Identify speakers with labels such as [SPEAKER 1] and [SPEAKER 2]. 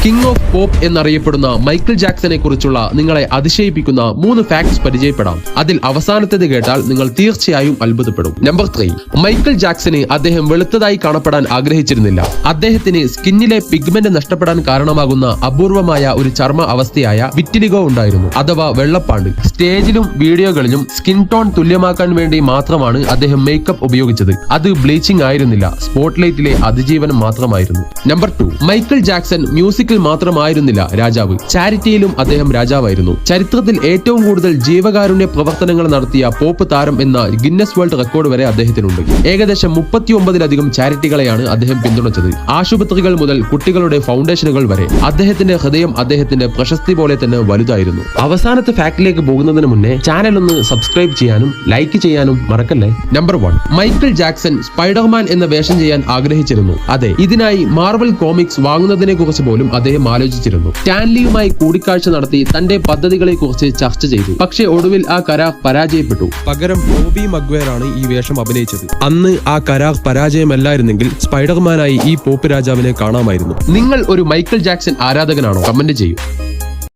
[SPEAKER 1] King of pop എന്നറിയപ്പെടുന്ന Michael ജാക്സനെ കുറിച്ചുള്ള നിങ്ങളെ അതിശയിപ്പിക്കുന്ന 3 ഫാക്ട്സ് പരിചയപ്പെടാം. അതിൽ അവസാനത്തേത് കേട്ടാൽ നിങ്ങൾ തീർച്ചയായും അത്ഭുതപ്പെടും. നമ്പർ 3. മൈക്കിൾ ജാക്സന് അദ്ദേഹം വെളുത്തതായി കാണപ്പെടാൻ ആഗ്രഹിച്ചിരുന്നില്ല. അദ്ദേഹത്തിന് സ്കിന്നിലെ പിഗ്മെന്റ് നഷ്ടപ്പെടാൻ കാരണമാകുന്ന അപൂർവമായ ഒരു ചർമ്മ അവസ്ഥയായ വിറ്റിലിഗോ ഉണ്ടായിരുന്നു, അഥവാ വെള്ളപ്പാണ്ട്. സ്റ്റേജിലും വീഡിയോകളിലും സ്കിൻ ടോൺ തുല്യമാക്കാൻ വേണ്ടി മാത്രമാണ് അദ്ദേഹം മേക്കപ്പ് ഉപയോഗിച്ചത്. അത് ബ്ലീച്ചിങ് ആയിരുന്നില്ല, സ്പോട്ട്ലൈറ്റിലെ അതിജീവനം മാത്രമായിരുന്നു. നമ്പർ 2. മൈക്കിൾ ജാക്സൺ മ്യൂസിക്കിൽ മാത്രമായിരുന്നില്ല രാജാവ്, ചാരിറ്റിയിലും അദ്ദേഹം രാജാവായിരുന്നു. ചരിത്രത്തിൽ ഏറ്റവും കൂടുതൽ ജീവകാരുണ്യ പ്രവർത്തനങ്ങൾ നടത്തിയ പോപ്പ് താരം എന്ന ഗിന്നസ് വേൾഡ് റെക്കോർഡ് വരെ അദ്ദേഹത്തിനുണ്ട്. ഏകദേശം 39ലധികം ചാരിറ്റികളെയാണ് അദ്ദേഹം പിന്തുണച്ചത്. ആശുപത്രികൾ മുതൽ കുട്ടികളുടെ ഫൗണ്ടേഷനുകൾ വരെ. അദ്ദേഹത്തിന്റെ ഹൃദയം അദ്ദേഹത്തിന്റെ പ്രശസ്തി പോലെ തന്നെ വലുതായിരുന്നു. അവസാനത്തെ ഫാക്ടിലേക്ക് പോകുന്നതിന് മുന്നേ ചാനൽ ഒന്ന് സബ്സ്ക്രൈബ് ചെയ്യാനും ലൈക്ക് ചെയ്യാനും മറക്കല്ലേ. നമ്പർ 1. മൈക്കിൾ ജാക്സൺ സ്പൈഡർമാൻ എന്ന വേഷം ചെയ്യാൻ ആഗ്രഹിച്ചിരുന്നു. അതെ, ഇതിനായി മാർവൽ കോമിക്സ് വാങ്ങുന്നതിനെ കുറിച്ച് പോലും അദ്ദേഹം ആലോചിച്ചിരുന്നു. സ്റ്റാൻലിയുമായി കൂടിക്കാഴ്ച നടത്തി തന്റെ പദ്ധതികളെ കുറിച്ച് ചർച്ച ചെയ്തു. പക്ഷേ ഒടുവിൽ ആ കരാർ പരാജയപ്പെട്ടു. പകരം ടോബി മഗ്വയർ ആണ് ഈ വേഷം അഭിനയിച്ചത്. അന്ന് ആ കരാർ പരാജയമല്ലായിരുന്നെങ്കിൽ സ്പൈഡർമാനായി ഈ പോപ്പ് രാജാവിനെ കാണാമായിരുന്നു. നിങ്ങൾ ഒരു മൈക്കിൾ ജാക്സൺ ആരാധകനാണോ? കമന്റ് ചെയ്യൂ.